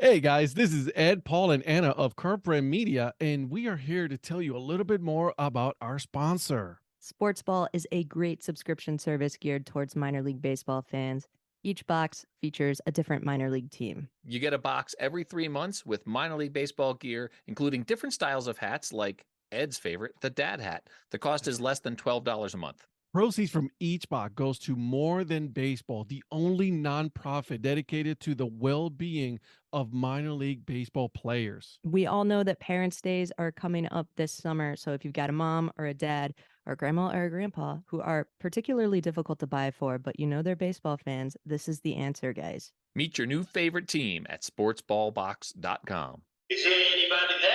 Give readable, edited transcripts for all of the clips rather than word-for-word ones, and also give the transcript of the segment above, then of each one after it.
Hey guys, this is Ed, Paul, and Anna of Curb Media, and we are here to tell you a little bit more about our sponsor. Sportsball is a great subscription service geared towards minor league baseball fans. Each box features a different minor league team. You get a box every 3 months with minor league baseball gear, including different styles of hats like Ed's favorite, the dad hat. The cost is less than $12 a month. Proceeds from each box goes to More Than Baseball, the only nonprofit dedicated to the well-being of minor league baseball players. We all know that Parents' Days are coming up this summer, so if you've got a mom or a dad or a grandma or a grandpa who are particularly difficult to buy for, but you know they're baseball fans, this is the answer, guys. Meet your new favorite team at sportsballbox.com. Is there anybody there?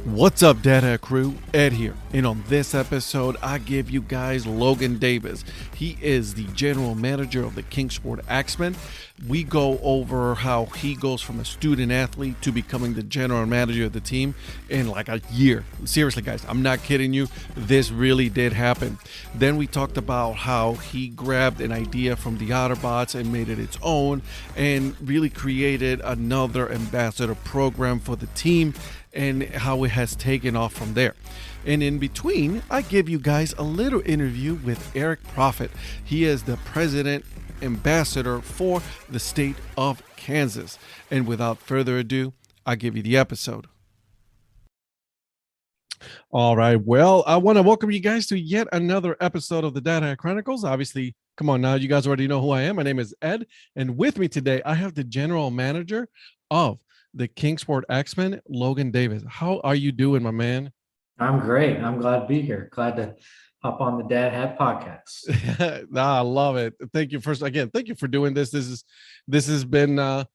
What's up, Data Crew? Ed here. And on this episode, I give you guys Logan Davis. He is the general manager of the Kingsport Axemen. We go over how he goes from a student athlete to becoming the general manager of the team in like a year. Seriously, guys, I'm not kidding you. This really did happen. Then we talked about how he grabbed an idea from the Otterbots and made it its own and really created another ambassador program for the team and how it has taken off from there. And in between, I give you guys a little interview with Eric Profit. He is the president ambassador for the state of Kansas. And without further ado, I give you the episode. All right. Well, I want to welcome you guys to yet another episode of the Data Chronicles. Obviously, come on now, you guys already know who I am. My name is Ed, and with me today, I have the general manager of the Kingsport Axemen, Logan Davis. How are you doing, my man? I'm great. I'm glad to be here. Glad to hop on the Dad Hat podcast. Nah, I love it. Thank you thank you for doing this. This has been a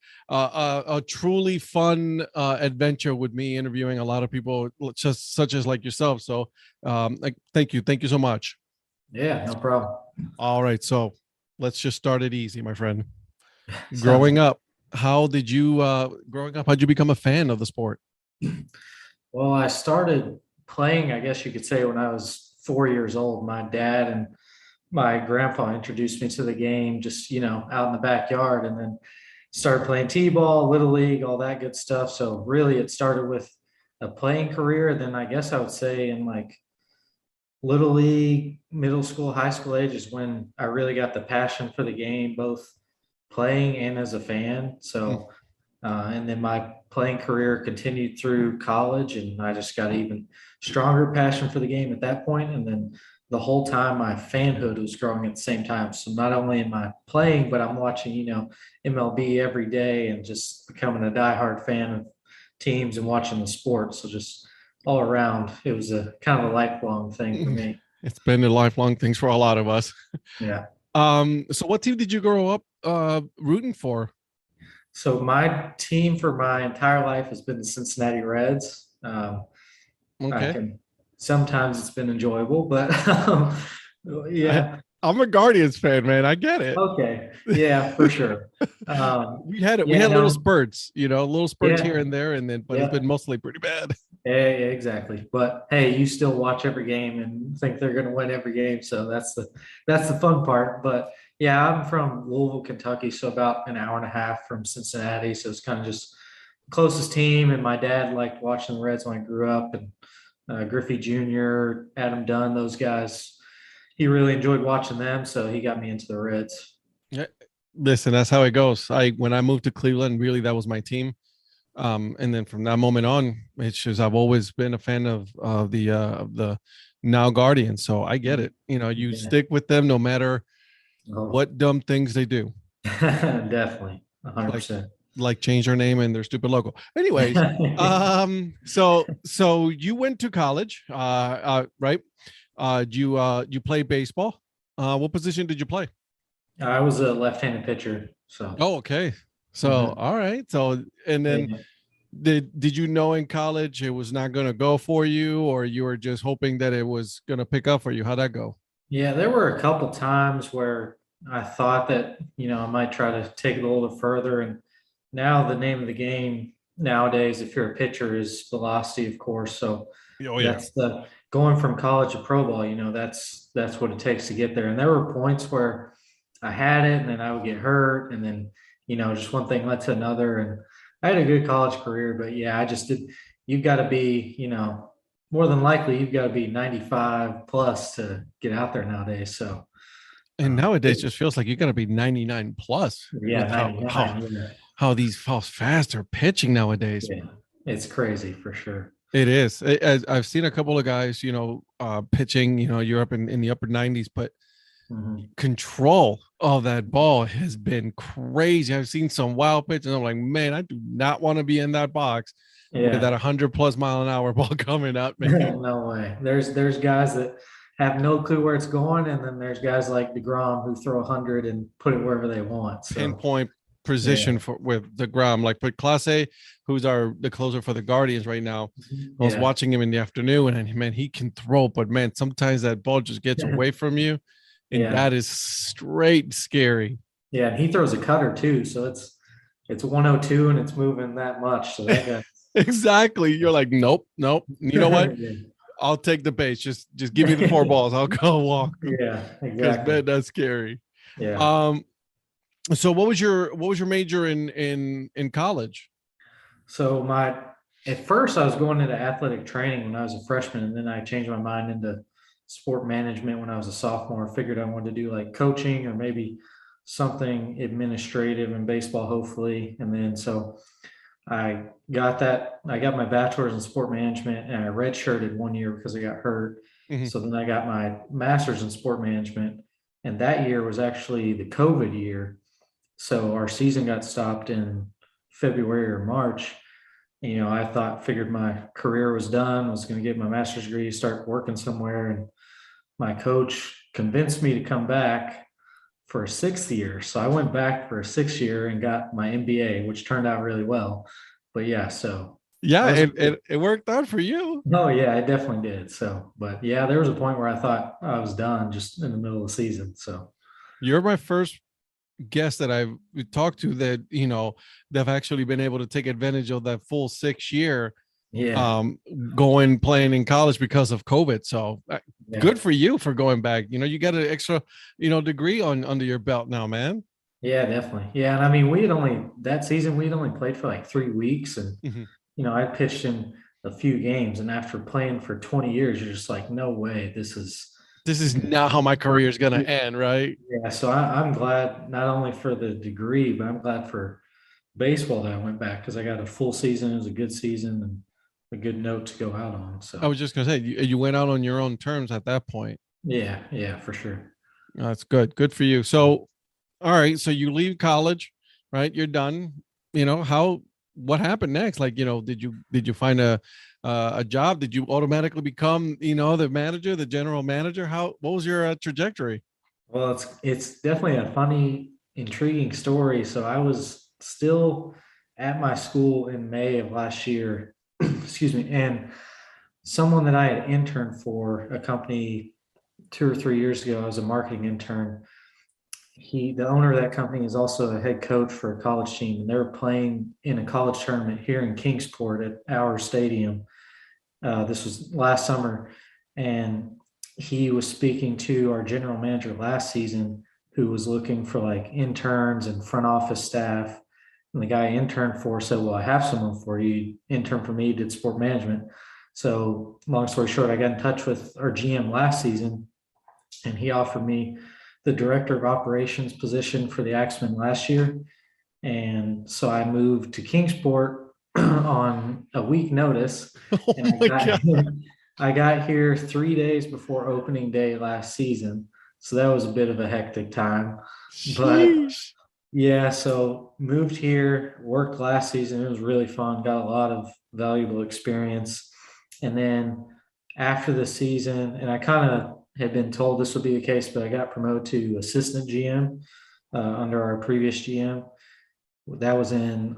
truly fun adventure with me interviewing a lot of people just such as like yourself. So thank you so much. Yeah, no problem. All right, so let's just start it easy, my friend. Sounds Growing up, how'd you become a fan of the sport? Well, I started playing, I guess you could say, when I was 4 years old. My dad and my grandpa introduced me to the game just, out in the backyard, and then started playing t-ball, little league, all that good stuff. So really it started with a playing career. Then I guess I would say in like little league, middle school, high school age is when I really got the passion for the game, both playing and as a fan. So, and then my playing career continued through college, and I just got even stronger passion for the game at that point. And then the whole time my fanhood was growing at the same time. So not only am I playing, but I'm watching, MLB every day and just becoming a diehard fan of teams and watching the sport. So just all around, it was a kind of a lifelong thing for me. It's been a lifelong thing for a lot of us. Yeah. So what team did you grow up rooting for? So my team for my entire life has been the Cincinnati Reds. Okay. Sometimes it's been enjoyable, but yeah. I'm a Guardians fan, man. I get it. Okay. Yeah, for sure. We had little spurts, here and there, but it's been mostly pretty bad. Yeah, exactly. But hey, you still watch every game and think they're going to win every game, so that's the fun part. But yeah, I'm from Louisville, Kentucky, so about an hour and a half from Cincinnati. So it's kind of just closest team. And my dad liked watching the Reds when I grew up, and Griffey Jr., Adam Dunn, those guys. He really enjoyed watching them, so he got me into the Reds. Yeah, listen, that's how it goes. When I moved to Cleveland, really that was my team. And then from that moment on, it's just I've always been a fan of the now Guardians. So I get it. You stick with them no matter what dumb things they do. Definitely, 100%. Like change their name and their stupid logo. Anyways, so you went to college, right? You play baseball. What position did you play? I was a left-handed pitcher. So. Oh, okay. So, all right. So, and then did you know in college it was not going to go for you, or you were just hoping that it was going to pick up for you? How'd that go? Yeah, there were a couple times where I thought that, I might try to take it a little further. And now the name of the game nowadays, if you're a pitcher, is velocity, of course. So Oh yeah. that's the going from college to pro ball, that's what it takes to get there. And there were points where I had it and then I would get hurt. And then, just one thing led to another. And I had a good college career, but yeah, I just did. You've got to be, more than likely, you've got to be 95 plus to get out there nowadays. So, And nowadays just feels like you got to be 99 plus yeah, with 99. Yeah. how fast are pitching nowadays. Yeah, it's crazy for sure. It is. I've seen a couple of guys, pitching, you're up in the upper 90s, but control of that ball has been crazy. I've seen some wild pitches. And I'm like, man, I do not want to be in that box with that 100+ mile an hour ball coming at me. No way. There's guys that have no clue where it's going, and then there's guys like DeGrom who throw 100 and put it wherever they want. So, pinpoint position with DeGrom, like put Clase, who's the closer for the Guardians right now. I was watching him in the afternoon, and man, he can throw, but man, sometimes that ball just gets away from you, and that is straight scary. Yeah, and he throws a cutter too, so it's 102 and it's moving that much. So that guy. Exactly. You're like, nope. You know what? I'll take the base. Just give me the 4 balls. I'll go walk. Yeah, exactly. Man, that's scary. Yeah. So what was your major in college? So at first I was going into athletic training when I was a freshman, and then I changed my mind into sport management when I was a sophomore. I figured I wanted to do like coaching or maybe something administrative in baseball, hopefully. And then so I got my bachelor's in sport management, and I redshirted 1 year because I got hurt. So then I got my master's in sport management, and that year was actually the COVID year. So our season got stopped in February or March. I figured my career was done, was going to get my master's degree, start working somewhere. And my coach convinced me to come back for a 6th year. So I went back for a 6th year and got my MBA, which turned out really well. But yeah, so. Yeah, it worked out for you. Oh yeah, it definitely did. So, but yeah, there was a point where I thought I was done just in the middle of the season. So. You're my first guest that I've talked to that, they've actually been able to take advantage of that full 6 year playing in college because of COVID. So good for you for going back. You got an extra, degree under your belt now, man. Yeah, definitely. Yeah. And I mean, that season we'd only played for like 3 weeks, and, I pitched in a few games, and after playing for 20 years, you're just like, no way, this is not how my career is going to end. Right. Yeah. So I'm glad not only for the degree, but I'm glad for baseball that I went back, because I got a full season. It was a good season and a good note to go out on. So I was just going to say, you went out on your own terms at that point. Yeah, for sure. That's good. Good for you. So, all right. So you leave college, right? You're done. What happened next? Like, did you find a job? Did you automatically become, the manager, the general manager? What was your trajectory? Well, it's definitely a funny, intriguing story. So I was still at my school in May of last year, excuse me, and someone that I had interned for a company 2 or 3 years ago, I was a marketing intern. The owner of that company is also a head coach for a college team, and they were playing in a college tournament here in Kingsport at our stadium. This was last summer, and he was speaking to our general manager last season, who was looking for like interns and front office staff. And the guy I interned for said, well, I have someone for you. Intern for me, did sport management. So long story short, I got in touch with our GM last season, and he offered me the director of operations position for the Axemen last year. And so I moved to Kingsport on a week notice. Oh and I got here 3 days before opening day last season. So that was a bit of a hectic time. But yeah, so moved here, worked last season. It was really fun, got a lot of valuable experience. And then after the season, and I kind of had been told this would be the case, but I got promoted to assistant GM under our previous GM. That was in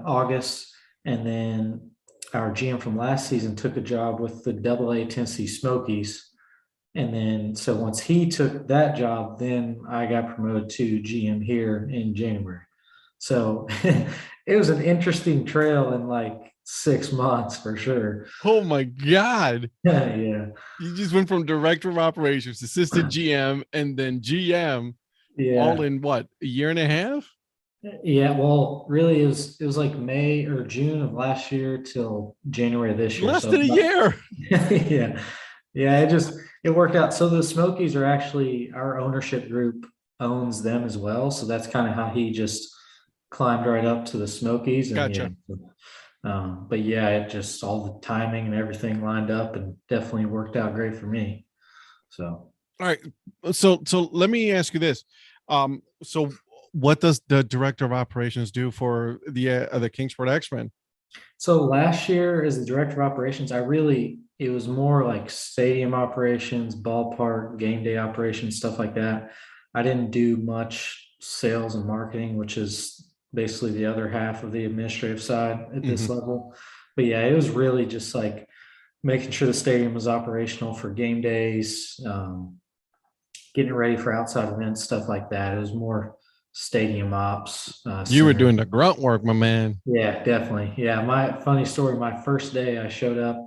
August. And then our GM from last season took a job with the AA Tennessee Smokies. And then, so once he took that job, then I got promoted to GM here in January. So it was an interesting trail in like 6 months for sure. Oh my God. Yeah. You just went from director of operations, assistant GM, and then GM all Yeah. in what, a year and a half? Yeah. Well, really it was like May or June of last year till January of this year. Less So than a year. yeah. Yeah. It worked out. So the Smokies are actually our ownership group owns them as well. So that's kind of how he just climbed right up to the Smokies. And yeah. Gotcha. But yeah, it just all the timing and everything lined up and definitely worked out great for me. So, All right. So let me ask you this. So what does the director of operations do for the Kingsport X-Men? so last year as the director of operations, it was more like stadium operations, ballpark, game day operations, stuff like that. I didn't do much sales and marketing, which is basically the other half of the administrative side at this level. But yeah, it was really just like making sure the stadium was operational for game days, getting it ready for outside events, stuff like that. It was more stadium ops. You were Center. doing the grunt work, my man. Yeah, definitely. Yeah, my funny story. My first day, I showed up,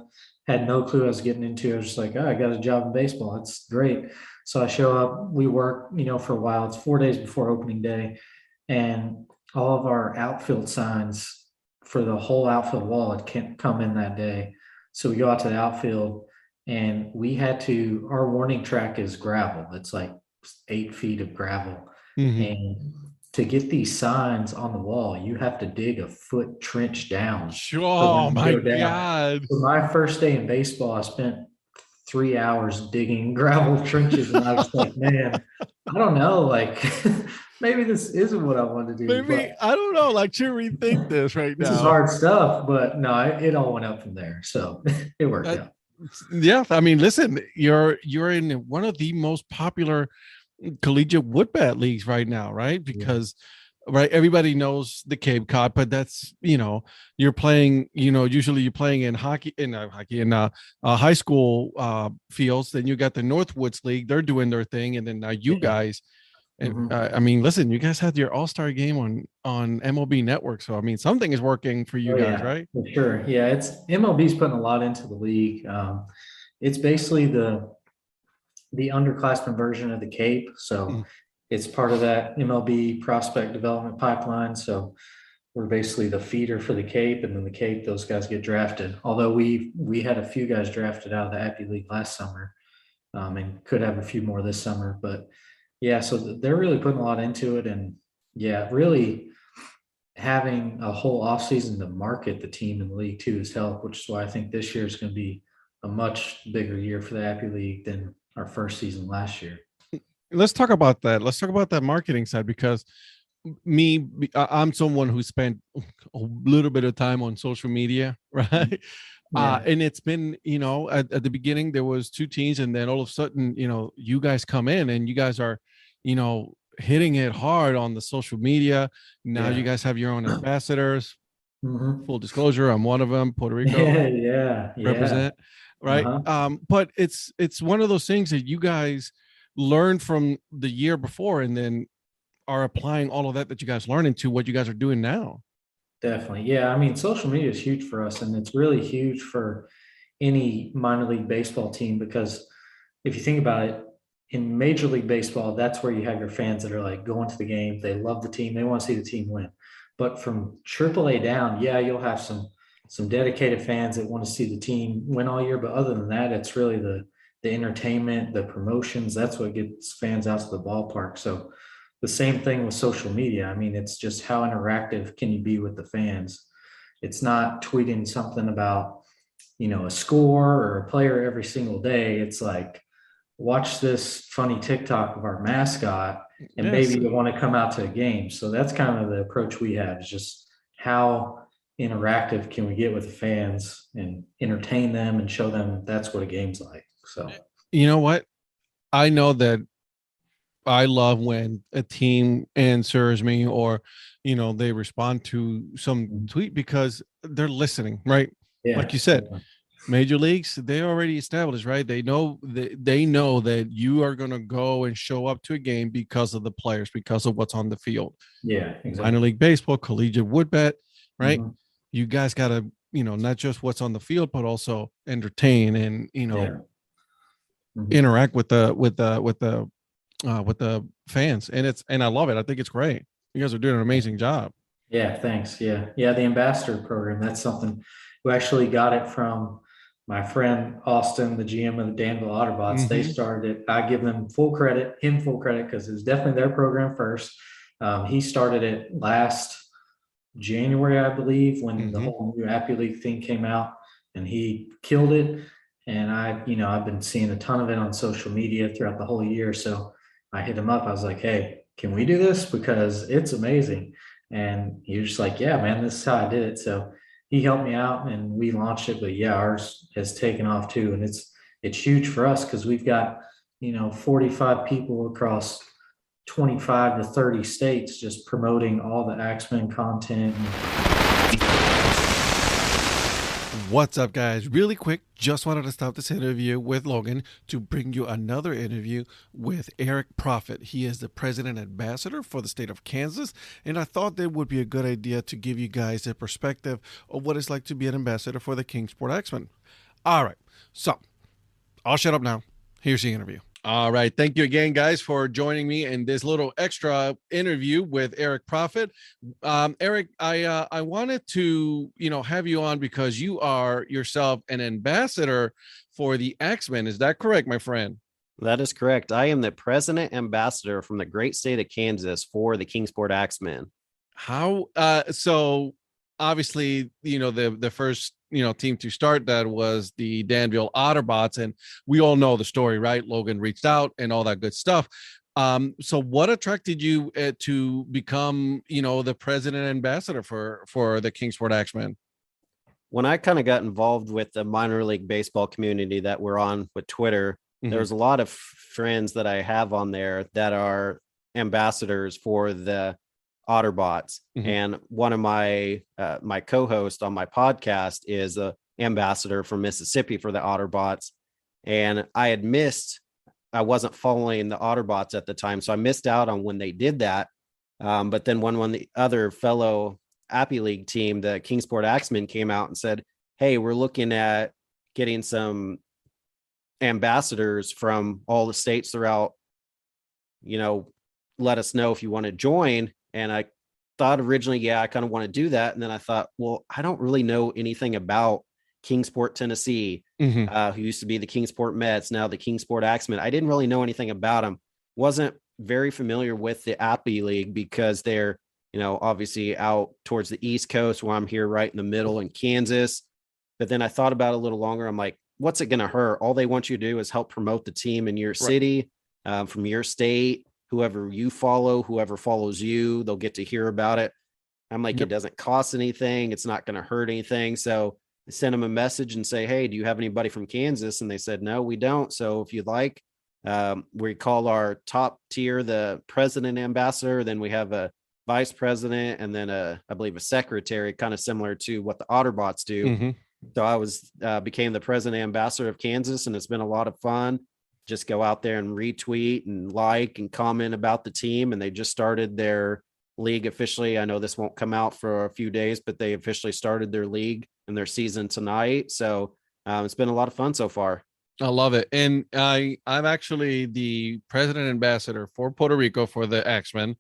had no clue I was getting into. I was just like, oh, I got a job in baseball. It's great. So I show up. We work, for a while. It's 4 days before opening day, and all of our outfield signs for the whole outfield wall had can't come in that day. So we go out to the outfield, and we had to. Our warning track is gravel. It's like 8 feet of gravel, and to get these signs on the wall, you have to dig a foot trench down. Oh my God. So my first day in baseball, I spent 3 hours digging gravel trenches, and I was like, man, I don't know, like maybe this isn't what I want to do. Maybe I don't know. Like, should rethink this right now? This is hard stuff, but no, it all went up from there. So it worked out. Yeah, I mean, listen, you're in one of the most popular collegiate wood bat leagues right now, right? Because right, everybody knows the Cape Cod, but that's you're playing, usually you're playing in high school fields. Then you got the Northwoods League, they're doing their thing, and then now you guys. And I mean, listen, you guys had your all-star game on MLB Network, so I mean, something is working for you guys, right? For sure. Yeah, it's MLB's putting a lot into the league. It's basically the underclassmen version of the Cape. So it's part of that MLB prospect development pipeline. So we're basically the feeder for the Cape, and then the Cape, those guys get drafted. Although we had a few guys drafted out of the Appy League last summer, and could have a few more this summer. But yeah, so they're really putting a lot into it, and yeah, really having a whole offseason to market the team in the league too has helped, which is why I think this year is going to be a much bigger year for the Appy League than our first season last year. Let's talk about that. Let's talk about that marketing side, because I'm someone who spent a little bit of time on social media, right? And it's been, at the beginning there was 2 teams, and then all of a sudden, you guys come in and you guys are, hitting it hard on the social media. Now you guys have your own ambassadors. Full disclosure, I'm one of them, Puerto Rico. Represent. Right. But it's one of those things that you guys learned from the year before, and then are applying all of that you guys learned into what you guys are doing now. Definitely. Yeah. I mean, social media is huge for us, and it's really huge for any minor league baseball team, because if you think about it, in Major League Baseball, that's where you have your fans that are like going to the game. They love the team. They want to see the team win. But from AAA down, yeah, you'll have some dedicated fans that want to see the team win all year. But other than that, it's really the entertainment, the promotions. That's what gets fans out to the ballpark. So the same thing with social media. I mean, it's just how interactive can you be with the fans? It's not tweeting something about, a score or a player every single day. It's like, watch this funny TikTok of our mascot, and maybe you want to come out to a game. So that's kind of the approach we have, is just how interactive can we get with the fans and entertain them and show them that's what a game's like. So, you know what? I know that I love when a team answers me, or, they respond to some tweet, because they're listening, right? Yeah. Like you said, major leagues, they already established, right? They know that you are going to go and show up to a game because of the players, because of what's on the field. Yeah, exactly. Minor league baseball, collegiate wood bat, right? Mhm. You guys got to, not just what's on the field, but also entertain and, Yeah. Mhm. interact with the fans. And I love it. I think it's great. You guys are doing an amazing job. Yeah, thanks. Yeah. Yeah, the ambassador program, that's something we actually got it from my friend Austin, the GM of the Danville Otterbots. They Mhm. started it. I give them full credit, because it was definitely their program first. He started it last January, I believe, when the Mhm. whole new Appy League thing came out, and he killed it. And I've been seeing a ton of it on social media throughout the whole year. So I hit him up. I was like, "Hey, can we do this? Because it's amazing." And he was just like, "Yeah, man, this is how I did it." So he helped me out, and we launched it. But yeah, ours has taken off too, and it's huge for us because we've got 45 people across 25 to 30 states just promoting all the Axemen content. What's up, guys? Really quick, just wanted to stop this interview with Logan to bring you another interview with Eric Profit. He is the president ambassador for the state of Kansas, and I thought that would be a good idea to give you guys a perspective of what it's like to be an ambassador for the Kingsport Axemen. All right, so I'll shut up now. Here's the interview. All right. Thank you again, guys, for joining me in this little extra interview with Eric Profit. Eric, I wanted to have you on because you are yourself an ambassador for the Axemen. Is that correct, my friend? That is correct. I am the president ambassador from the great state of Kansas for the Kingsport Axemen. How so obviously, the first team to start that was the Danville Otterbots, and we all know the story, right? Logan reached out and all that good stuff. So what attracted you to become the president ambassador for the Kingsport Axemen? When I kind of got involved with the minor league baseball community that we're on with Twitter, there's a lot of friends that I have on there that are ambassadors for the Otterbots. And one of my my co-host on my podcast is a ambassador from Mississippi for the Otterbots. And I wasn't following the Otterbots at the time, so I missed out on when they did that. But then when the other fellow Appy League team, the Kingsport Axemen, came out and said, "Hey, we're looking at getting some ambassadors from all the states throughout, let us know if you want to join." And I thought originally, yeah, I kind of want to do that. And then I thought, well, I don't really know anything about Kingsport, Tennessee, who used to be the Kingsport Mets, now the Kingsport Axemen. I didn't really know anything about them. Wasn't very familiar with the Appy League because they're, obviously out towards the East Coast, where I'm here right in the middle in Kansas. But then I thought about it a little longer. I'm like, what's it going to hurt? All they want you to do is help promote the team in your city, from your state. Whoever you follow, whoever follows you, they'll get to hear about it. I'm like, It doesn't cost anything. It's not going to hurt anything. So I sent them a message and say, "Hey, do you have anybody from Kansas?" And they said, "No, we don't. So if you'd like, we call our top tier the president ambassador. Then we have a vice president, and then I believe a secretary, kind of similar to what the Otterbots do." So I became the president ambassador of Kansas, and it's been a lot of fun. Just go out there and retweet and like and comment about the team. And they just started their league officially. I know this won't come out for a few days, but they officially started their league and their season tonight. So it's been a lot of fun so far. I love it. And I'm actually the president ambassador for Puerto Rico for the Axemen.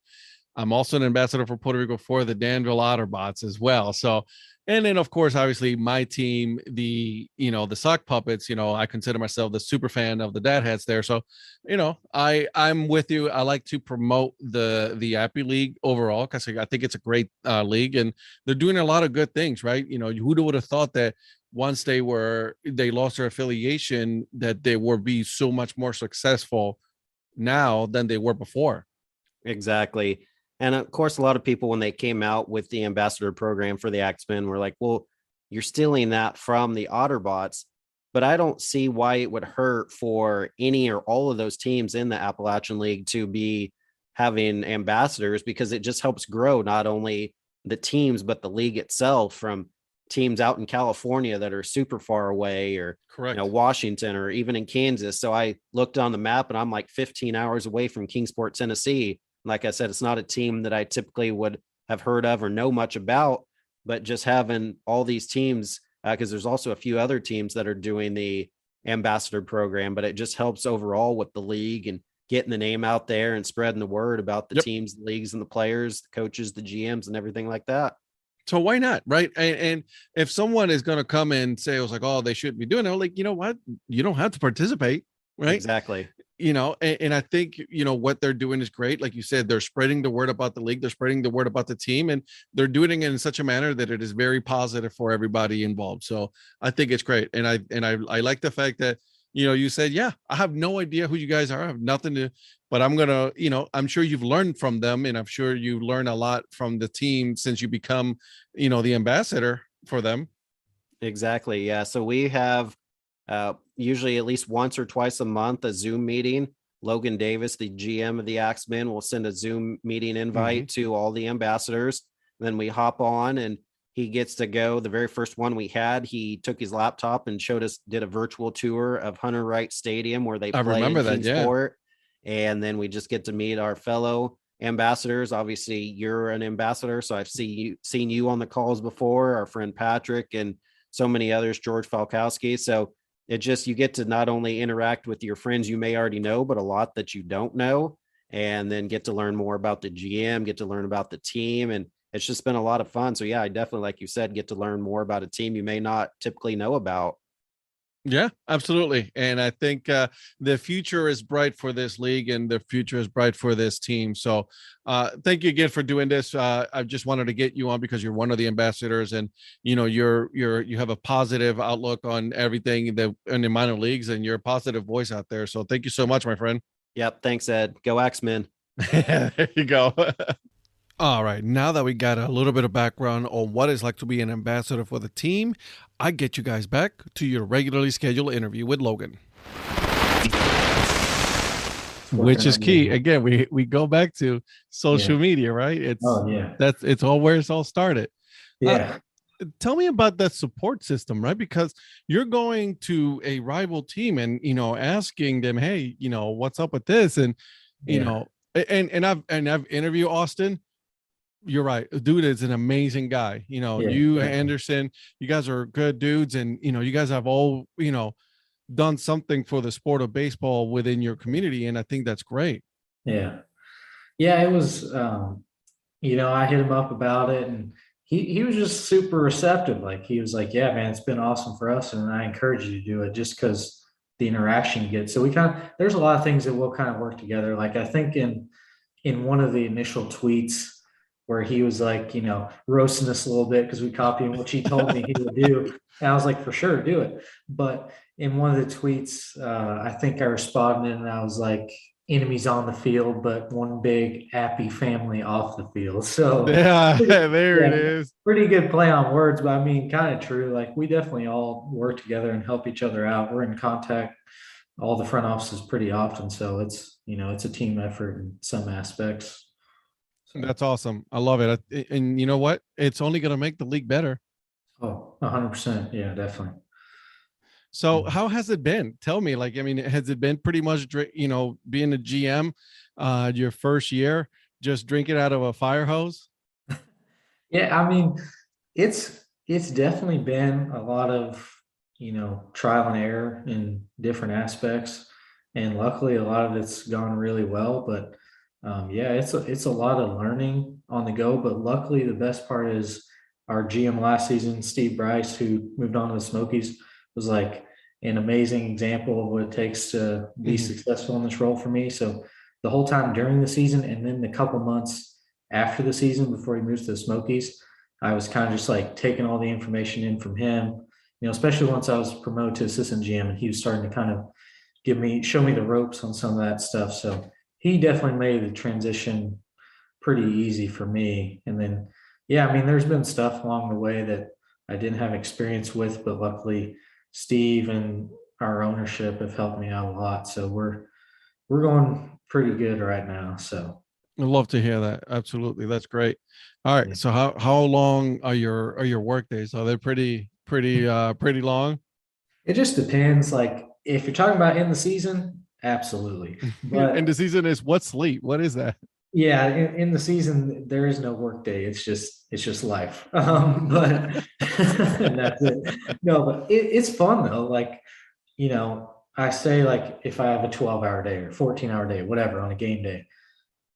I'm also an ambassador for Puerto Rico for the Danville Otterbots as well. So, and then of course, obviously my team, the sock puppets, I consider myself the super fan of the dad hats there. So, I'm with you. I like to promote the Appy League overall, because I think it's a great league, and they're doing a lot of good things, right? Who would have thought that once they lost their affiliation, that they would be so much more successful now than they were before. Exactly. And of course, a lot of people, when they came out with the ambassador program for the Axemen, were like, well, you're stealing that from the Otterbots. But I don't see why it would hurt for any or all of those teams in the Appalachian League to be having ambassadors, because it just helps grow not only the teams, but the league itself, from teams out in California that are super far away, or Correct. Washington, or even in Kansas. So I looked on the map and I'm like 15 hours away from Kingsport, Tennessee. Like I said, it's not a team that I typically would have heard of or know much about, but just having all these teams, because there's also a few other teams that are doing the ambassador program, but it just helps overall with the league and getting the name out there and spreading the word about the teams, the leagues, and the players, the coaches, the GMs, and everything like that. So why not, right? And if someone is going to come and say, it was like, oh, they shouldn't be doing it, like, you know what? You don't have to participate, right? Exactly. And I think, what they're doing is great. Like you said, they're spreading the word about the league. They're spreading the word about the team, and they're doing it in such a manner that it is very positive for everybody involved. So I think it's great. And I like the fact that, you said, yeah, I have no idea who you guys are. I have nothing to, but I'm going to, I'm sure you've learned from them, and I'm sure you learn a lot from the team since you become, the ambassador for them. Exactly. Yeah. So we have usually at least once or twice a month a Zoom meeting. Logan Davis, the GM of the Axemen, will send a Zoom meeting invite to all the ambassadors. Then we hop on and he gets to go. The very first one we had, he took his laptop and did a virtual tour of Hunter Wright Stadium where they play in Kingsport. And then we just get to meet our fellow ambassadors. Obviously, you're an ambassador, so I've seen you on the calls before, our friend Patrick and so many others, George Falkowski. So it just, you get to not only interact with your friends you may already know, but a lot that you don't know, and then get to learn more about the GM, get to learn about the team. And it's just been a lot of fun. So yeah, I definitely, like you said, get to learn more about a team you may not typically know about. Yeah, absolutely. And I think the future is bright for this league, and the future is bright for this team. So thank you again for doing this. I just wanted to get you on because you're one of the ambassadors, and you have a positive outlook on everything in the minor leagues, and you're a positive voice out there. So thank you so much, my friend. Yep. Thanks, Ed. Go Axemen. There you go. All right, now that we got a little bit of background on what it's like to be an ambassador for the team, I get you guys back to your regularly scheduled interview with Logan. Which is key. Again, we go back to social media, right? It's all where it's all started. Yeah. Tell me about that support system, right? Because you're going to a rival team and, asking them, hey, what's up with this? And, and I've interviewed Austin. You're right. Dude is an amazing guy. Anderson, you guys are good dudes. And, you guys have all, done something for the sport of baseball within your community. And I think that's great. Yeah. Yeah. It was, I hit him up about it, and he was just super receptive. Like, he was like, yeah, man, it's been awesome for us. And I encourage you to do it just because the interaction you get. So there's a lot of things that we'll kind of work together. Like, I think in one of the initial tweets, where he was like, roasting us a little bit because we copied him, which he told me he would do. And I was like, for sure, do it. But in one of the tweets, I think I responded and I was like, enemies on the field, but one big happy family off the field. So yeah, it is. Pretty good play on words, but I mean, kind of true. Like, we definitely all work together and help each other out. We're in contact, all the front offices, pretty often. So it's, it's a team effort in some aspects. That's awesome. I love it. And you know what? It's only going to make the league better. Oh, 100%. Yeah, definitely. So how has it been? Tell me, has it been pretty much, being a GM, your first year, just drinking out of a fire hose? Yeah. I mean, it's definitely been a lot of, trial and error in different aspects. And luckily a lot of it's gone really well, but it's a lot of learning on the go, but luckily the best part is our GM last season, Steve Bryce, who moved on to the Smokies, was like an amazing example of what it takes to be successful in this role for me. So the whole time during the season, and then the couple months after the season before he moves to the Smokies, I was kind of just like taking all the information in from him, especially once I was promoted to assistant GM, and he was starting to kind of show me the ropes on some of that stuff. So he definitely made the transition pretty easy for me. And then, there's been stuff along the way that I didn't have experience with, but luckily Steve and our ownership have helped me out a lot. So we're going pretty good right now. So I'd love to hear that. Absolutely. That's great. All right. So how long are your work days? Are they pretty long? It just depends. Like, if you're talking about in the season, absolutely. But and the season is what sleep? What is that? Yeah, in the season there is no work day. It's just life. But and that's it. No, but it's fun though. Like, I say like if I have a 12-hour day or 14-hour day, whatever, on a game day,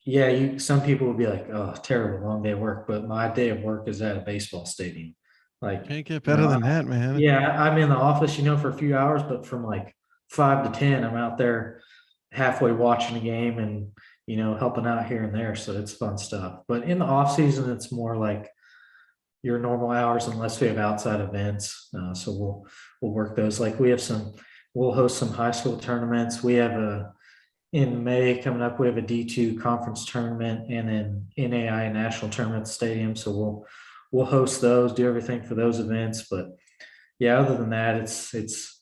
yeah, some people would be like, oh, terrible, long day of work. But my day of work is at a baseball stadium. Like, Can't get better than that, man. yeah, I'm in the office, for a few hours, but from like 5 to 10, I'm out there halfway watching a game and helping out here and there. So it's fun stuff. But in the off season, it's more like your normal hours, unless we have outside events. So we'll work those. Like we'll host some high school tournaments. We have in May coming up, we have a D2 conference tournament and an NAI national tournament at the stadium. So we'll host those, do everything for those events. But yeah, other than that, it's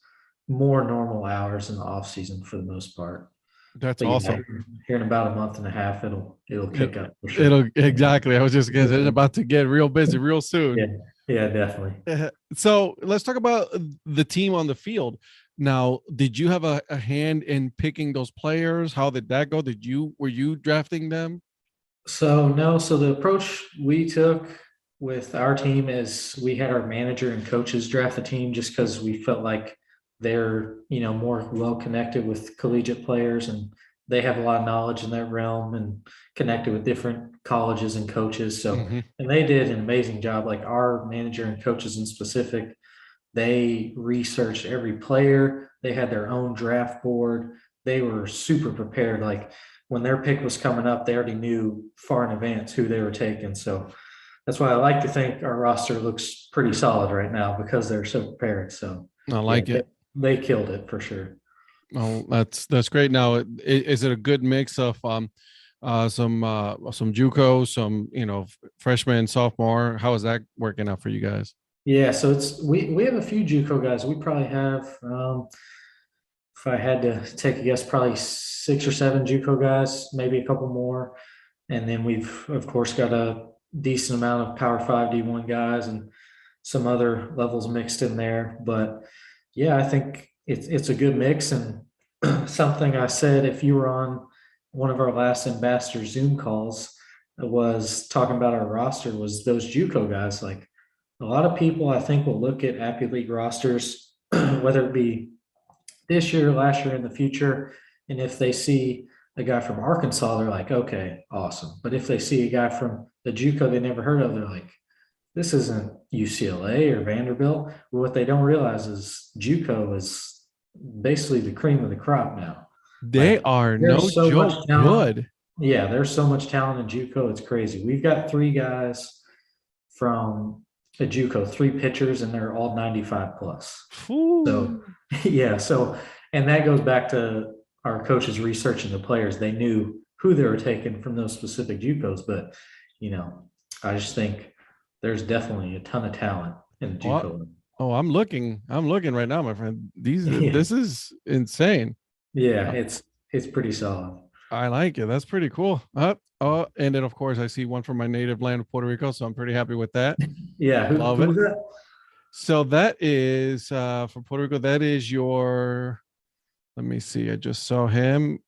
more normal hours in the off season for the most part. That's But yeah, awesome. here in about a month and a half, it'll kick up for sure. It'll exactly. I was just gonna say it's about to get real busy real soon. Yeah, yeah, definitely. So let's talk about the team on the field. Now, did you have a hand in picking those players? How did that go? Were you drafting them? So no, so the approach we took with our team is we had our manager and coaches draft the team just because we felt like they're more well connected with collegiate players and they have a lot of knowledge in that realm and connected with different colleges and coaches. So and they did an amazing job. Like our manager and coaches in specific, they researched every player. They had their own draft board. They were super prepared. Like when their pick was coming up, they already knew far in advance who they were taking. So that's why I like to think our roster looks pretty solid right now because they're so prepared. So I like it. They killed it for sure. Oh, that's great. Now, is it a good mix of some JUCO, some freshman, sophomore? How is that working out for you guys? Yeah, so we have a few JUCO guys. We probably have if I had to take a guess, probably 6 or 7 JUCO guys, maybe a couple more. And then we've of course got a decent amount of Power 5 D1 guys and some other levels mixed in there. But yeah, I think it's a good mix. And something I said, if you were on one of our last ambassador Zoom calls, was talking about our roster, was those JUCO guys. Like a lot of people, I think, will look at Appy League rosters, whether it be this year, last year, in the future, and if they see a guy from Arkansas, they're like, okay, awesome. But if they see a guy from the JUCO they never heard of, they're like, this isn't UCLA or Vanderbilt. But what they don't realize is JUCO is basically the cream of the crop now. They Like, are there's no so joke much talent. good. Yeah, there's so much talent in JUCO. It's crazy. We've got 3 guys from a JUCO, 3 pitchers, and they're all 95 plus. Ooh. So yeah, and that goes back to our coaches researching the players. They knew who they were taking from those specific JUCOs, but I just think there's definitely a ton of talent in the JUCO. Oh, I'm looking right now, my friend. This is insane. Yeah, it's pretty solid. I like it. That's pretty cool. And then of course I see one from my native land of Puerto Rico, so I'm pretty happy with that. Yeah, Love who it. was that? So that is from Puerto Rico. That is your. Let me see. I just saw him.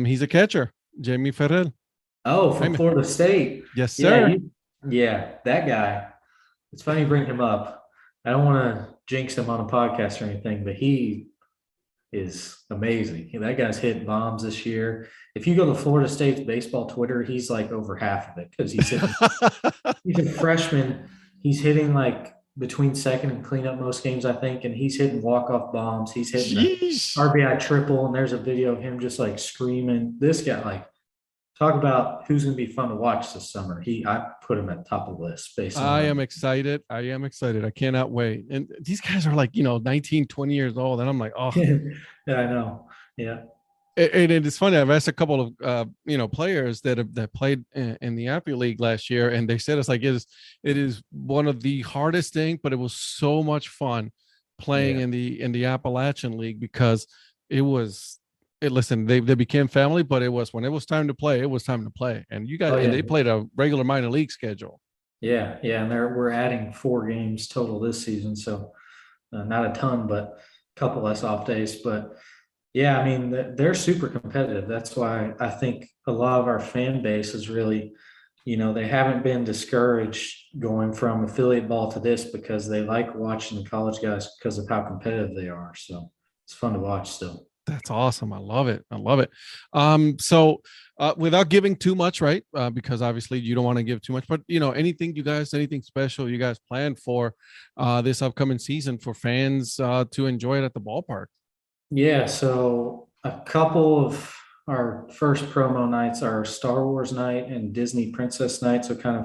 He's a catcher, Jamie Ferrer. Oh, from Florida State. Yes, sir. Yeah, that guy. It's funny you bring him up. I don't want to jinx him on a podcast or anything, but he is amazing. That guy's hitting bombs this year. If you go to Florida State's baseball Twitter, he's like over half of it because he's a freshman. He's hitting like between second and cleanup most games, I think, and he's hitting walk-off bombs. He's hitting the RBI triple, and there's a video of him just like screaming. This guy, like, talk about who's going to be fun to watch this summer. I put him at the top of the list. I am excited. I cannot wait. And these guys are like, 19, 20 years old. And I'm like, oh. Yeah, I know. Yeah. And it's funny. I've asked a couple of, players that played in the Appy League last year. And they said it is one of the hardest things, but it was so much fun playing in the Appalachian League because listen, they became family, but when it was time to play, it was time to play. And you guys, and they played a regular minor league schedule. Yeah. And we're adding 4 games total this season. So not a ton, but a couple less off days. But Yeah, I mean, they're super competitive. That's why I think a lot of our fan base is really, they haven't been discouraged going from affiliate ball to this because they like watching the college guys because of how competitive they are. So it's fun to watch still. That's awesome. I love it. I love it. So without giving too much, right? Because obviously you don't want to give too much, but anything special you guys plan for this upcoming season for fans to enjoy it at the ballpark? Yeah, so a couple of our first promo nights are Star Wars night and Disney Princess night. So kind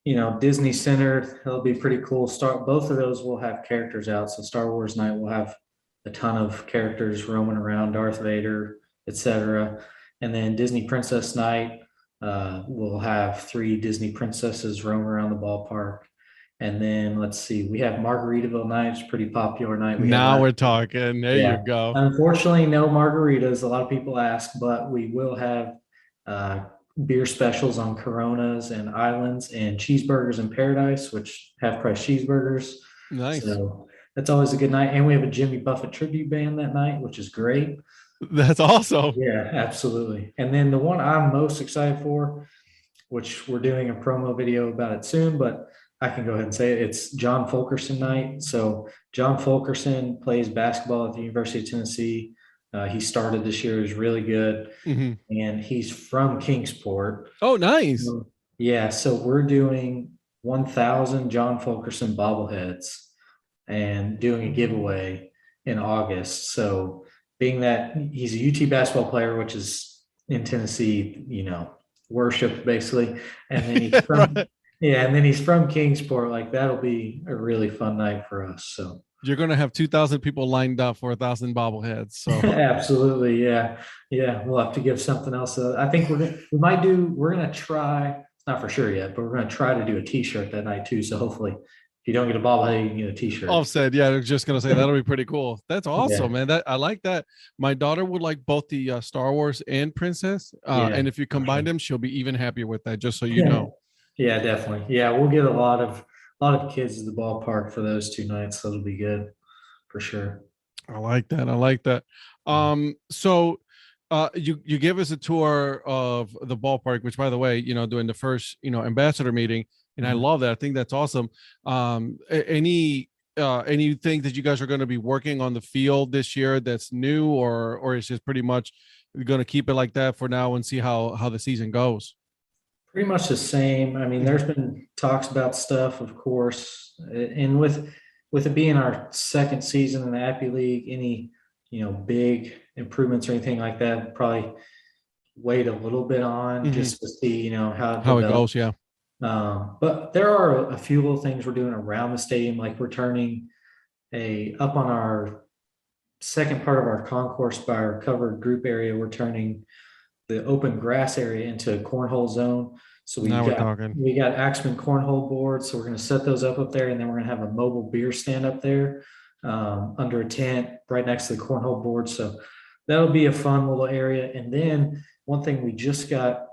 of, Disney centered. It'll be pretty cool. Both of those will have characters out. So Star Wars night will have a ton of characters roaming around, Darth Vader, etc. And then Disney Princess night, we'll have three Disney princesses roam around the ballpark. And then let's see, we have Margaritaville night. It's a pretty popular night. We had Now last we're talking. There you Yeah. go. Unfortunately, no margaritas. A lot of people ask, but we will have uh, beer specials on Coronas and Islands and cheeseburgers in Paradise, which half price cheeseburgers. Nice. So that's always a good night. And we have a Jimmy Buffett tribute band that night, which is great. That's awesome. Yeah, absolutely. And then the one I'm most excited for, which we're doing a promo video about it soon, but I can go ahead and say it. It's John Fulkerson night. So John Fulkerson plays basketball at the University of Tennessee. He started this year. He's really good, and he's from Kingsport. Oh, nice. Yeah, so we're doing 1,000 John Fulkerson bobbleheads and doing a giveaway in August. So being that he's a UT basketball player, which is in Tennessee, worship basically, and then he's from Right. yeah, and then he's from Kingsport. Like that'll be a really fun night for us. So You're gonna have 2,000 people lined up for 1,000 bobbleheads. So absolutely, yeah, yeah. We'll have to give something else. I think we're gonna try. It's not for sure yet, but we're gonna try to do a T-shirt that night too. So hopefully, if you don't get a bobblehead, you can get a T-shirt. offset, yeah, I was just gonna say that'll be pretty cool. That's awesome, Yeah. man. That I like that. My daughter would like both the Star Wars and Princess, Yeah, and if you for combine sure. them, she'll be even happier with that. Just so you know. Yeah, definitely. Yeah, we'll get a lot of kids at the ballpark for those two nights. So it'll be good for sure. I like that. I like that. So you give us a tour of the ballpark, which by the way, during the first, ambassador meeting, and I Mhm. love that. I think that's awesome. Anything that you guys are going to be working on the field this year that's new, or is just pretty much going to keep it like that for now and see how the season goes? Pretty much the same. I mean, there's been talks about stuff, of course, and with it being our second season in the Appy League, any big improvements or anything like that, probably wait a little bit on just to see how it How it develops. goes, yeah. But there are a few little things we're doing around the stadium, like we're turning up on our second part of our concourse by our covered group area. We're turning the open grass area into a cornhole zone. So Now we're talking. we got Axeman cornhole boards. So we're going to set those up there, and then we're going to have a mobile beer stand up there under a tent right next to the cornhole board. So that'll be a fun little area. And then one thing we just got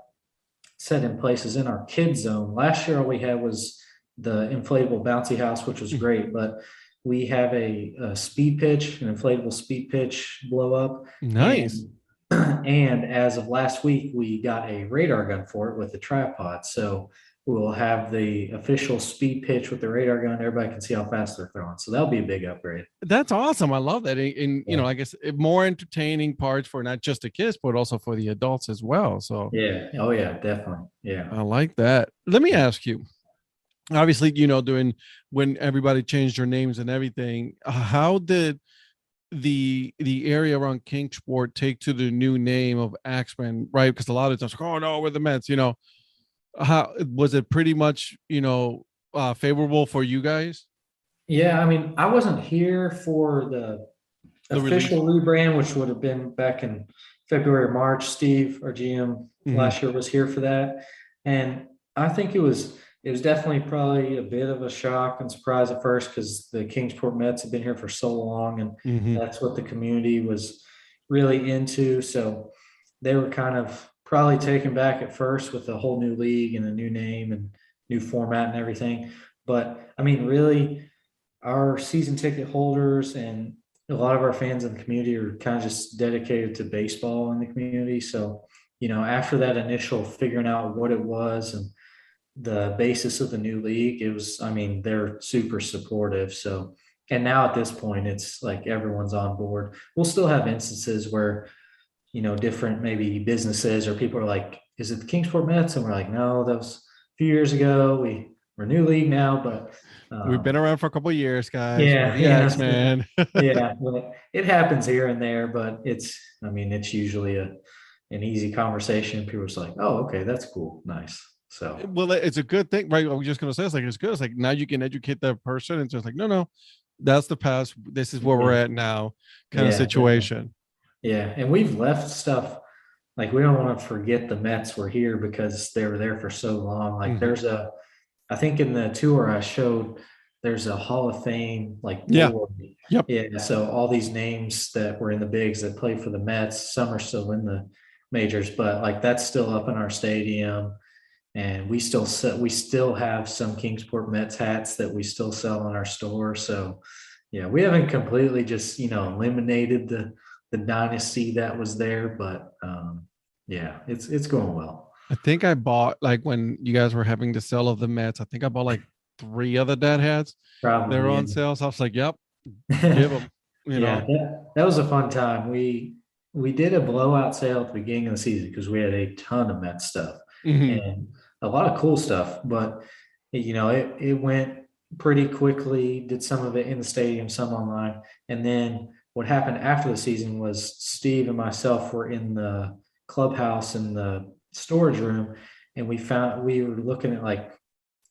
set in place is in our kids zone. Last year, all we had was the inflatable bouncy house, which was great, but we have a speed pitch, an inflatable speed pitch blow up. Nice. And as of last week, we got a radar gun for it with a tripod. So we'll have the official speed pitch with the radar gun. Everybody can see how fast they're throwing. So that'll be a big upgrade. That's awesome. I love that. And Yeah. I guess more entertaining parts for not just the kids, but also for the adults as well. So Yeah. Oh, yeah, definitely. Yeah. I like that. Let me ask you, obviously, doing when everybody changed their names and everything, how did the area around Kingsport take to the new name of Axeman, right? Because a lot of times, like, oh no, we're the Mets, how was it pretty much, favorable for you guys? Yeah. I mean, I wasn't here for the The official rebrand, which would have been back in February or March. Steve, our GM last year, was here for that. And I think it was definitely probably a bit of a shock and surprise at first because the Kingsport Mets have been here for so long, and that's what the community was really into. So they were kind of probably taken back at first with a whole new league and a new name and new format and everything. But I mean, really, our season ticket holders and a lot of our fans in the community are kind of just dedicated to baseball in the community. So, after that initial figuring out what it was and the basis of the new league, I mean, they're super supportive. So, and now at this point, it's like everyone's on board. We'll still have instances where, different maybe businesses or people are like, is it the Kingsport Mets? And we're like, no, that was a few years ago. We're new league now, but We've been around for a couple of years, guys. yeah, We're the X-Men. yeah, well, it happens here and there, but it's usually an easy conversation. People are just like, oh, okay, that's cool. Nice. So, Well, it's a good thing, right? I was just going to say, it's good. It's like now you can educate that person. And just like, no, that's the past. This is where we're at now kind of yeah, situation. yeah. And we've left stuff. Like, we don't want to forget the Mets were here because they were there for so long. Like, I think in the tour I showed, there's a Hall of Fame, like, Yeah. board. Yep. Yeah. So all these names that were in the bigs that played for the Mets, some are still in the majors, but like that's still up in our stadium. And we still have some Kingsport Mets hats that we still sell in our store. So yeah, we haven't completely just, eliminated the dynasty that was there, but yeah, it's going well. I think I bought, like, when you guys were having the sale of the Mets, I think I bought like 3 other dad hats. Probably. They're on sale. So I was like, yep, give them, Yeah, that was a fun time. We did a blowout sale at the beginning of the season because we had a ton of Met stuff and a lot of cool stuff, but it went pretty quickly. Did some of it in the stadium, some online. And then what happened after the season was Steve and myself were in the clubhouse in the storage room, and we were looking at like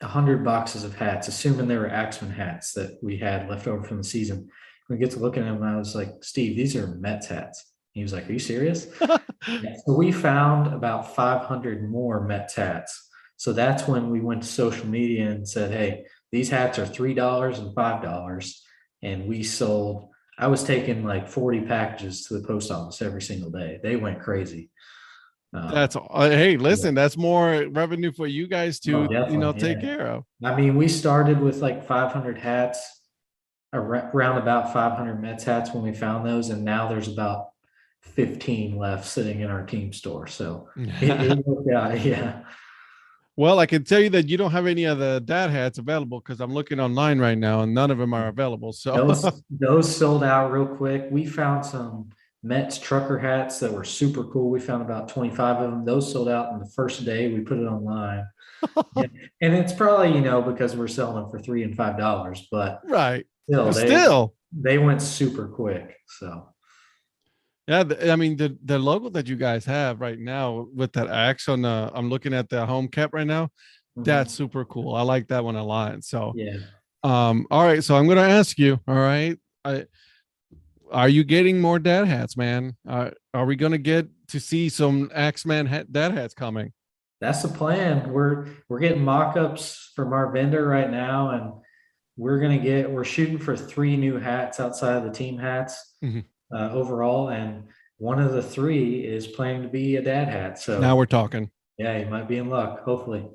100 boxes of hats, assuming they were Axeman hats that we had left over from the season. We get to looking at them, and I was like, Steve, these are Mets hats. He was like, are you serious? Yeah, so we found about 500 more Mets hats. So that's when we went to social media and said, hey, these hats are $3 and $5. And we sold, I was taking like 40 packages to the post office every single day. They went crazy. That's hey, listen, that's more revenue for you guys to take yeah. care of. I mean, we started with like 500 hats, around about 500 Mets hats when we found those, and now there's about 15 left sitting in our team store. So it worked out, yeah. Well, I can tell you that you don't have any of the dad hats available because I'm looking online right now and none of them are available. So those sold out real quick. We found some Mets trucker hats that were super cool. We found about 25 of them. Those sold out in the first day. We put it online. Yeah. And it's probably, because we're selling them for $3 and $5, but right. Still, they went super quick. So yeah, I mean the logo that you guys have right now with that axe on the, I'm looking at the home cap right now. That's super cool. I like that one a lot. So yeah. All right. So I'm gonna ask you. All right. Are you getting more dad hats, man? Are we gonna get to see some Axeman dad hats coming? That's the plan. We're getting mock-ups from our vendor right now, and we're shooting for 3 new hats outside of the team hats overall, and one of the 3 is planning to be a dad hat. So now we're talking. Yeah, you might be in luck. Hopefully.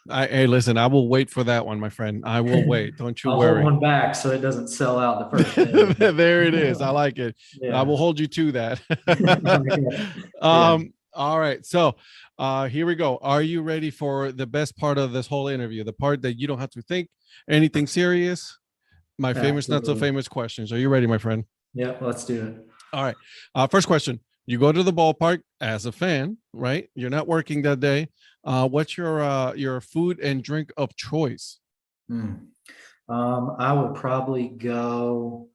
Hey, listen, I will wait for that one, my friend. I will wait. Don't you I'll worry. hold one back so it doesn't sell out the first day. There it is. I like it. Yeah. I will hold you to that. Yeah. All right. So here we go. Are you ready for the best part of this whole interview? The part that you don't have to think anything serious? My famous, not so famous questions. Are you ready, my friend? Yeah, let's do it. All right. First question. You go to the ballpark as a fan, right? You're not working that day. What's your food and drink of choice? I would probably go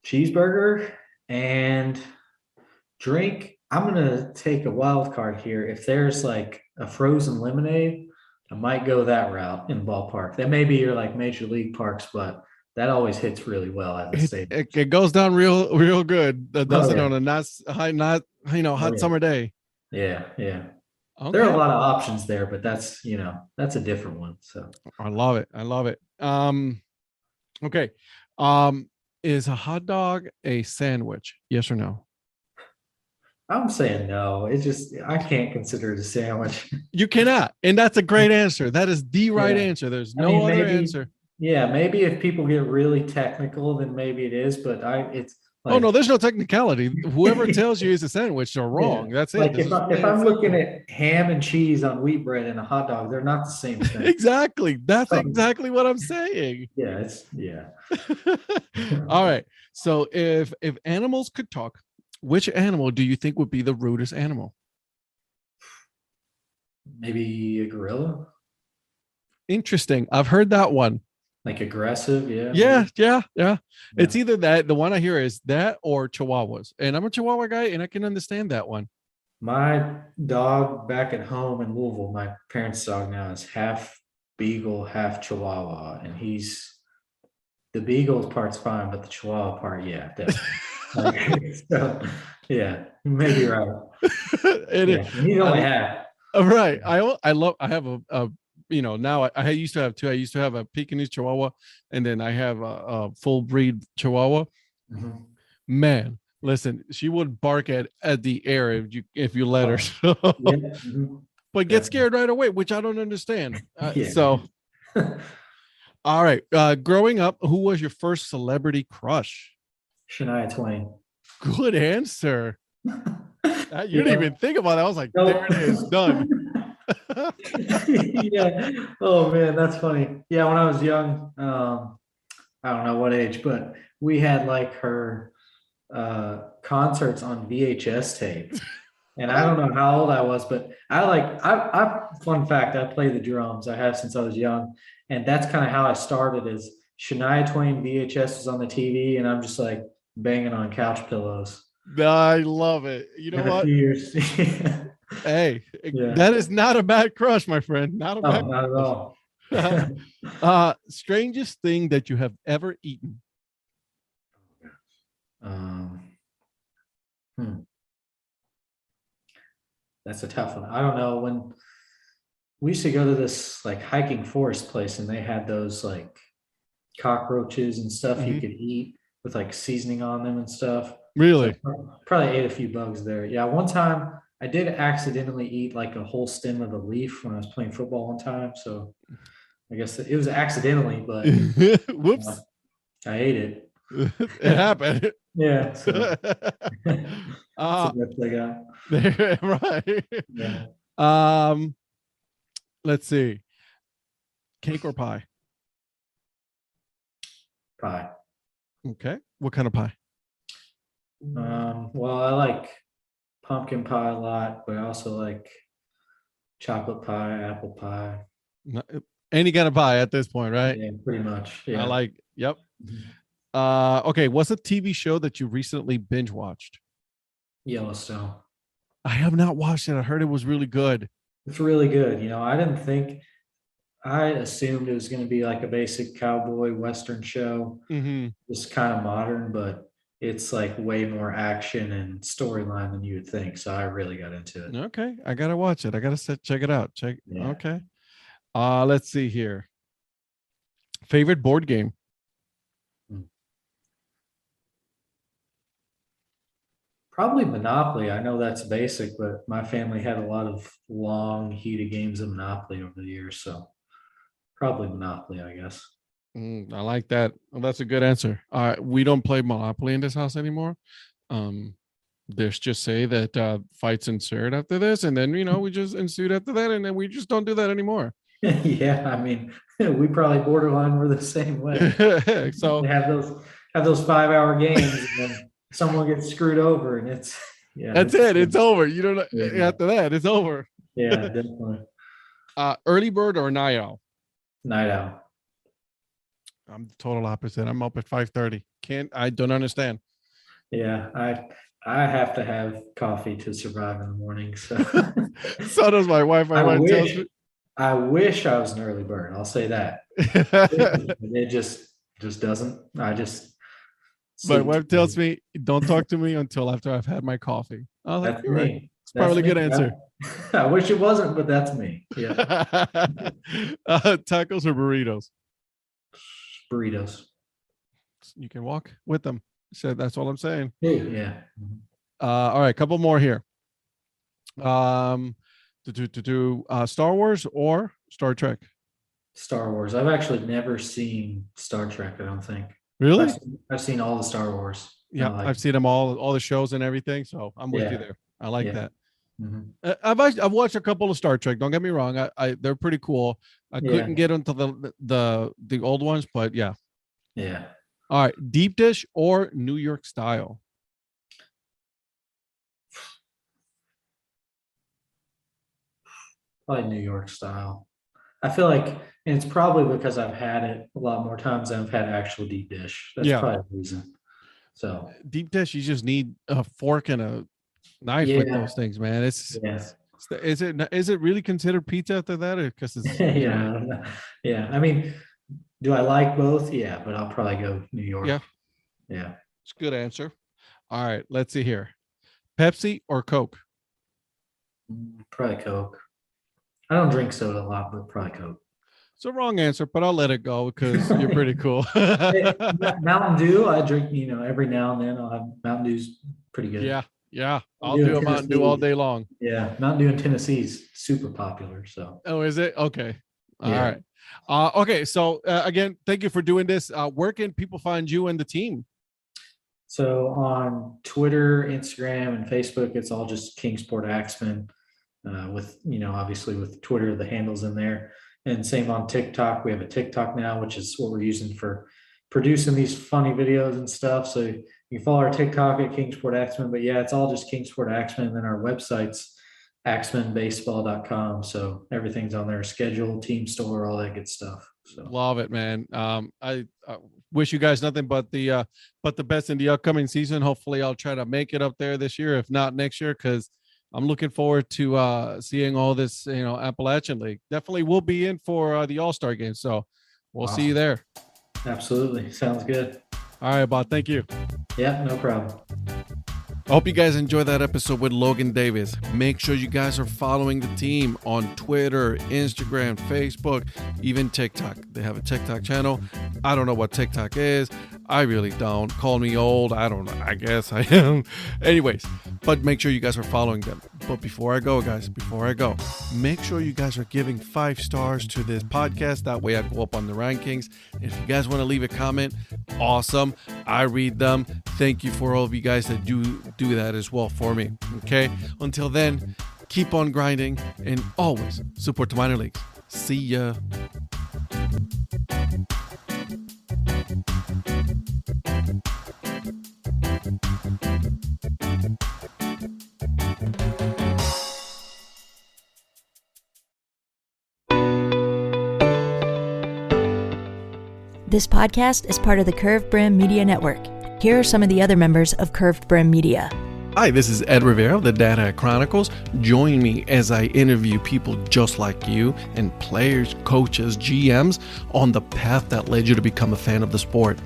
cheeseburger and drink. I'm gonna take a wild card here. If there's like a frozen lemonade, I might go that route in ballpark. That may be your like major league parks, but that always hits really well at the stadium. It goes down real good. Does it on a hot summer day? Yeah. Okay. There are a lot of options there, but that's a different one. So I love it. Okay. Is a hot dog a sandwich? Yes or no? I'm saying no. I can't consider it a sandwich. You cannot, and that's a great answer. That is the right answer. There's no other answer. Yeah, maybe if people get really technical, then maybe it is. But it's Oh no, like, there's no technicality. Whoever tells you it's a sandwich are yeah, wrong. That's it. like This is if plain and I'm looking simple. at ham and cheese on wheat bread and a hot dog, they're not the same thing. Exactly. That's So, exactly what I'm saying. yeah, it's yeah. All right. So if animals could talk, which animal do you think would be the rudest animal? Maybe a gorilla, Interesting. I've heard that one. like aggressive. Yeah, Yeah, maybe. yeah, yeah. Yeah. It's either that, the one I hear is that or Chihuahuas. And I'm a Chihuahua guy and I can understand that one. My dog back at home in Louisville, my parents' dog now is half beagle, half Chihuahua, and the beagle part's fine, but the Chihuahua part, yeah, definitely. Like, so, yeah, you may be right. It is. Yeah, and he's only half. Right. I have a now I used to have two. I used to have a Pekingese Chihuahua and then I have a full breed Chihuahua. Mhm. Man, listen, she would bark at the air if you let her. Oh, yeah, mhm, But get scared right away, which I don't understand. yeah. So, all right. Growing up, who was your first celebrity crush? Shania Twain. Good answer. You didn't Yeah. even think about that. I was like, Nope. there it is, done. Yeah. Oh man, that's funny. Yeah, when I was young, I don't know what age, but we had like her concerts on VHS tape. And I don't know how old I was, but fun fact, I play the drums. I have since I was young. And that's kind of how I started is Shania Twain VHS was on the TV and I'm just like banging on couch pillows. I love it. You know And a what? few years. Hey, Yeah. that is not a bad crush, my friend. Not a Oh, bad not at all. strangest thing that you have ever eaten. Um, hmm, that's a tough one. I don't know. When we used to go to this like hiking forest place and they had those like cockroaches and stuff you Mhm. could eat with like seasoning on them and stuff. So Really? I probably ate a few bugs there. Yeah, one time I did accidentally eat like a whole stem of a leaf when I was playing football one time. So I guess it was accidentally, but uh, Whoops. I ate it. It happened. Yeah, so that's uh the best I got. there, right. Yeah, Let's see. Cake or pie? pie. Okay. What kind of pie? Well, I like pumpkin pie a lot, but I also like chocolate pie, apple pie. No- Any kind of pie at this point, right? Yeah, pretty much. I Yeah. like, yep. Mhm. Okay. What's a TV show that you recently binge watched? Yellowstone. I have not watched it. I heard it was really good. It's really good. I assumed it was going to be like a basic cowboy western show, Mm-hmm. just kind of modern, but it's like way more action and storyline than you would think. So I really got into it. Okay. I gotta watch it. I gotta check it out. Check. Yeah. Okay. Let's see here. Favorite board game? Probably Monopoly. I know that's basic, but my family had a lot of long, heated games of Monopoly over the years. So probably Monopoly, I guess. I like that. Well, that's a good answer. We don't play Monopoly in this house anymore. There's just say that fights ensued after this, and then we just ensued after that, and then we just don't do that anymore. Yeah, I mean, we probably borderline were the same way. So They have those 5 hour games, and then someone gets screwed over, and it's yeah, that's it. It's over. You don't Yeah. after that. It's over. yeah, definitely Early bird or night owl? night owl. I'm the total opposite. I'm up at 5:30. I don't understand. Yeah, I have to have coffee to survive in the morning. So So does my wife. My I wife tells wish me. I wish I was an early bird. I'll say that. It just doesn't. I just My sleep wife too tells late. me, "Don't talk to me until after I've had my coffee." I was like, That's "You're right. me. It's probably a good me. answer." I wish it wasn't, but that's me. Yeah, Tacos or burritos? burritos. You can walk with them. So that's all I'm saying. Yeah. All right, couple more here. Star Wars or Star Trek? Star Wars. I've actually never seen Star Trek, I don't think. Really? I've seen all the Star Wars. Yeah, I've seen them all the shows and everything. So I'm with you Yeah. there. I like Yeah. that. Mhm. I've watched a couple of Star Trek. Don't get me wrong. They're pretty cool. I Yeah. couldn't get into the old ones, but yeah. Yeah. All right, deep dish or New York style? Probably New York style. I feel like, and it's probably because I've had it a lot more times than I've had actual deep dish. That's Yeah. probably the reason. So Deep dish, you just need a fork and a knife with Yeah. those things, man. yeah. Is it really considered pizza after that, or because it's Yeah. Yeah. I mean, do I like both? Yeah, but I'll probably go New York. Yeah. Yeah. It's a good answer. All right, let's see here. Pepsi or Coke? Probably Coke. I don't drink soda a lot, but probably Coke. It's a wrong answer, but I'll let it go because you're pretty cool. Mountain Dew, I drink, every now and then I'll have Mountain Dew's pretty good. Yeah. I'll Mountain Dew do a in Mountain Dew all Tennessee. day long. Yeah. Mountain Dew in Tennessee is super popular. So Oh, is it? Okay. All Yeah. right. Okay. So again, thank you for doing this. Where can people find you and the team? So on Twitter, Instagram, and Facebook, it's all just Kingsport Axeman. With obviously with Twitter, the handles in there, and same on TikTok. We have a TikTok now, which is what we're using for producing these funny videos and stuff. So you can follow our TikTok at Kingsport Axeman. But yeah, it's all just Kingsport Axeman. And then our website's axemanbaseball.com. So everything's on there: schedule, team store, all that good stuff. So Love it, man. I wish you guys nothing but the best in the upcoming season. Hopefully, I'll try to make it up there this year, if not next year, because I'm looking forward to seeing all this, Appalachian League. Definitely will be in for the All-Star game. So we'll see you there. Absolutely. Sounds good. All right, Bob. Thank you. Yeah, no problem. I hope you guys enjoyed that episode with Logan Davis. Make sure you guys are following the team on Twitter, Instagram, Facebook, even TikTok. They have a TikTok channel. I don't know what TikTok is. I really don't. Call me old. I don't know. I guess I am. Anyways, but make sure you guys are following them. But before I go, make sure you guys are giving 5 stars to this podcast. That way I go up on the rankings. If you guys want to leave a comment, awesome. I read them. Thank you for all of you guys that do that as well for me. Okay. Until then, keep on grinding and always support the minor leagues. See ya. This podcast is part of the Curved Brim Media Network. Here are some of the other members of Curved Brim Media. Hi, this is Ed Rivera of the Dad Hat Chronicles. Join me as I interview people just like you and players, coaches, GMs on the path that led you to become a fan of the sport.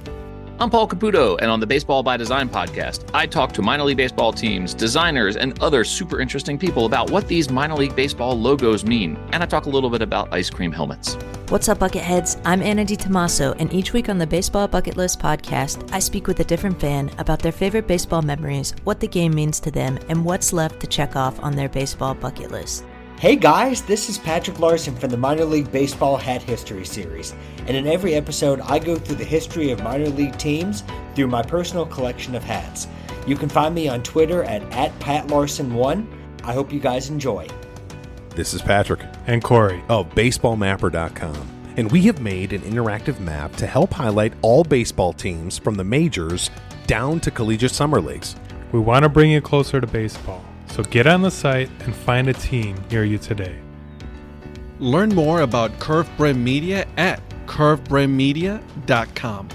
I'm Paul Caputo, and on the Baseball by Design podcast, I talk to minor league baseball teams, designers, and other super interesting people about what these minor league baseball logos mean. And I talk a little bit about ice cream helmets. What's up, Bucketheads? I'm Anna DiTommaso, and each week on the Baseball Bucket List podcast, I speak with a different fan about their favorite baseball memories, what the game means to them, and what's left to check off on their baseball bucket list. Hey guys, this is Patrick Larson from the Minor League Baseball Hat History Series, and in every episode I go through the history of minor league teams through my personal collection of hats. You can find me on Twitter at @PatLarson1. I hope you guys enjoy. This is Patrick and Corey of BaseballMapper.com, and we have made an interactive map to help highlight all baseball teams from the majors down to collegiate summer leagues. We want to bring you closer to baseball, so get on the site and find a team near you today. Learn more about Curved Brim Media at curvedbrimmedia.com.